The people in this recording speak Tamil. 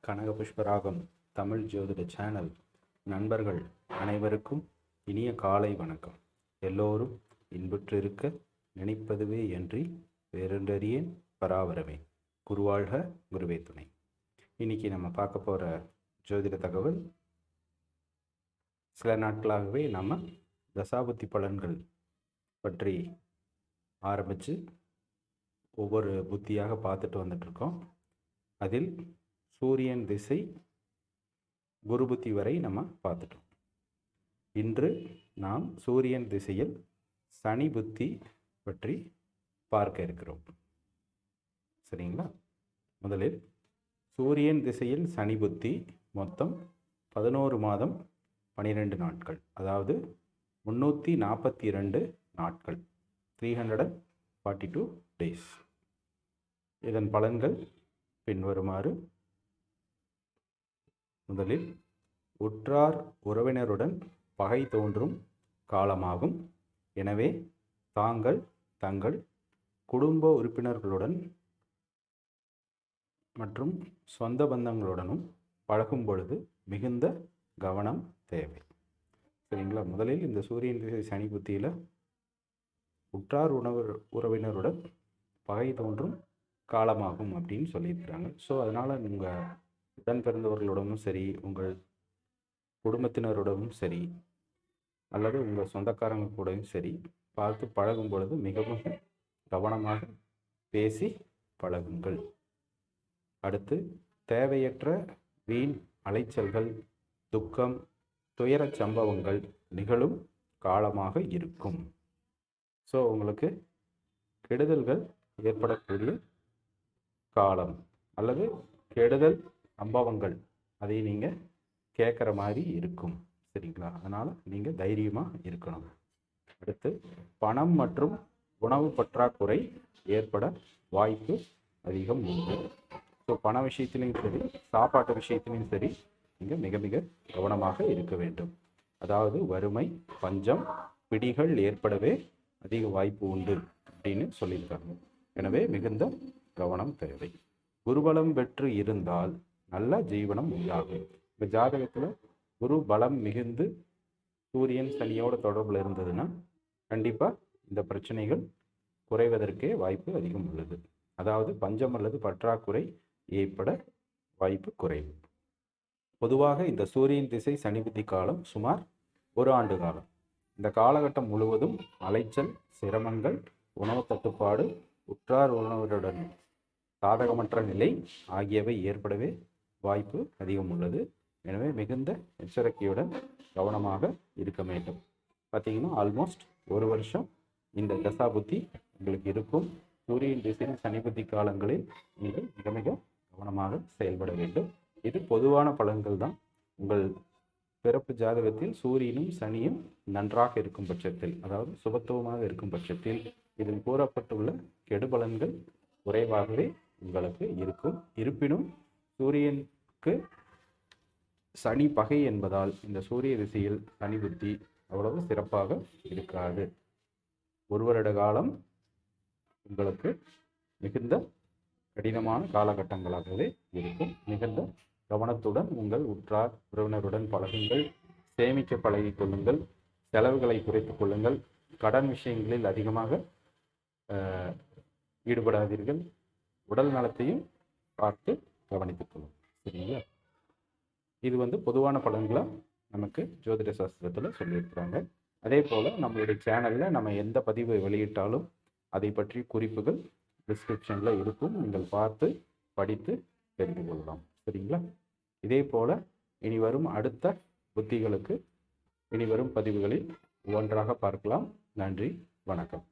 கனக புஷ்பராகம் தமிழ் ஜோதிட சேனல் நண்பர்கள் அனைவருக்கும் இனிய காலை வணக்கம். எல்லோரும் இன்புற்று இருக்க நினைப்பதுவே அன்றி வேறொன்றறியேன் பராவரமே. குருவாழ்க குருவே துணை. இன்னைக்கு நம்ம பார்க்க போகிற ஜோதிட தகவல், சில நாட்களாகவே நம்ம தசாபுத்தி பலன்கள் பற்றி ஆரம்பித்து ஒவ்வொரு புத்தியாக பார்த்துட்டு வந்துட்ருக்கோம். அதில் சூரியன் திசை குரு புத்தி வரை நம்ம பார்த்துட்டோம். இன்று நாம் சூரியன் திசையில் சனி புத்தி பற்றி பார்க்க இருக்கிறோம். சரிங்களா? முதலில் சூரியன் திசையில் சனி புத்தி மொத்தம் 11 மாதம் 12 நாட்கள், அதாவது 342 நாட்கள், 342 டேஸ். இதன் பலன்கள் பின்வருமாறு. முதலில் உற்றார் உறவினருடன் பகை தோன்றும் காலமாகும். எனவே தாங்கள் தங்கள் குடும்ப உறுப்பினர்களுடன் மற்றும் சொந்த பந்தங்களுடனும் பழகும் பொழுது மிகுந்த கவனம் தேவை. சரிங்களா? முதலில் இந்த சூரியன் திசை சனி புத்தியில் உற்றார் உறவினருடன் பகை தோன்றும் காலமாகும் அப்படின்னு சொல்லியிருக்கிறாங்க. ஸோ அதனால் உங்கள் உடன் பிறந்தவர்களுடனும் சரி, உங்கள் குடும்பத்தினருடனும் சரி, அல்லது உங்கள் சொந்தக்காரங்க கூடவும் சரி பார்த்து பழகும் பொழுது மிகவும் கவனமாக பேசி பழகுங்கள். அடுத்து, தேவையற்ற வீண் அலைச்சல்கள், துக்கம், துயரச் சம்பவங்கள் நிகழும் காலமாக இருக்கும். ஸோ உங்களுக்கு கெடுதல்கள் ஏற்படக்கூடிய காலம் அல்லது கெடுதல் சம்பவங்கள் அதை நீங்கள் கேட்குற மாதிரி இருக்கும். சரிங்களா? அதனால் நீங்கள் தைரியமாக இருக்கணும். அடுத்து, பணம் மற்றும் உணவு பற்றாக்குறை ஏற்பட வாய்ப்பு அதிகம் உண்டு. ஸோ பண விஷயத்திலையும் சரி, சாப்பாட்டு விஷயத்திலையும் சரி நீங்கள் மிக மிக கவனமாக இருக்க வேண்டும். அதாவது வறுமை, பஞ்சம், பிடிகள் ஏற்படவே அதிக வாய்ப்பு உண்டு அப்படின்னு சொல்லியிருக்காங்க. எனவே மிகுந்த கவனம் தேவை. குருபலம் பெற்று இருந்தால் நல்ல ஜீவனம் உண்டாகும். இப்போ ஜாதகத்தில் குரு பலம் மிகுந்து சூரியன் சனியோட தொடர்பில் இருந்ததுன்னா கண்டிப்பாக இந்த பிரச்சனைகள் குறைவதற்கே வாய்ப்பு அதிகம் உள்ளது. அதாவது பஞ்சம் அல்லது பற்றாக்குறை ஏற்பட வாய்ப்பு குறைவு. பொதுவாக இந்த சூரியன் திசை சனி புத்தி காலம் சுமார் 1 ஆண்டு காலம். இந்த காலகட்டம் முழுவதும் அலைச்சல், சிரமங்கள், உணவு தட்டுப்பாடு, உற்றார் உறவினருடன் சாதகமற்ற நிலை ஆகியவை ஏற்படவே வாய்ப்பு அதிகம் உள்ளது. எனவே மிகுந்த எச்சரிக்கையுடன் கவனமாக இருக்க வேண்டும். பார்த்தீங்கன்னா ஆல்மோஸ்ட் 1 வருஷம் இந்த தசா புத்தி உங்களுக்கு இருக்கும். சூரியன் திசையில் சனி புத்தி காலங்களில் நீங்கள் மிக மிக கவனமாக செயல்பட வேண்டும். இது பொதுவான பலன்கள் தான். உங்கள் பிறப்பு ஜாதகத்தில் சூரியனும் சனியும் நன்றாக இருக்கும் பட்சத்தில், அதாவது சுபத்துவமாக இருக்கும் பட்சத்தில், இதில் கூறப்பட்டுள்ள கெடுபலன்கள் குறைவாகவே உங்களுக்கு இருக்கும். இருப்பினும் சூரியனுக்கு சனி பகை என்பதால் இந்த சூரிய திசையில் சனி புத்தி அவ்வளவு சிறப்பாக இருக்காது. 1 வருட காலம் உங்களுக்கு மிகுந்த கடினமான காலகட்டங்களாகவே இருக்கும். மிகுந்த கவனத்துடன் உங்கள் உற்றார் உறவினருடன் பழகுங்கள். சேமிக்க பழகிக் கொள்ளுங்கள். செலவுகளை குறைத்துக் கொள்ளுங்கள். கடன் விஷயங்களில் அதிகமாக ஈடுபடாதீர்கள். உடல் நலத்தையும் பார்த்து கவனித்துக் கொள்ளும். சரிங்களா? இது பொதுவான பலன்களாக நமக்கு ஜோதிட சாஸ்திரத்தில் சொல்லியிருக்கிறாங்க. அதே போல் நம்மளுடைய சேனலில் நம்ம எந்த பதிவை வெளியிட்டாலும் அதை பற்றி குறிப்புகள் டிஸ்கிரிப்ஷனில் இருக்கும். நீங்கள் பார்த்து படித்து தெரிந்து கொள்ளலாம். சரிங்களா? இதே போல் இனி வரும் அடுத்த புத்திகளுக்கு இனி வரும் பதிவுகளில் ஒவ்வொன்றாக பார்க்கலாம். நன்றி, வணக்கம்.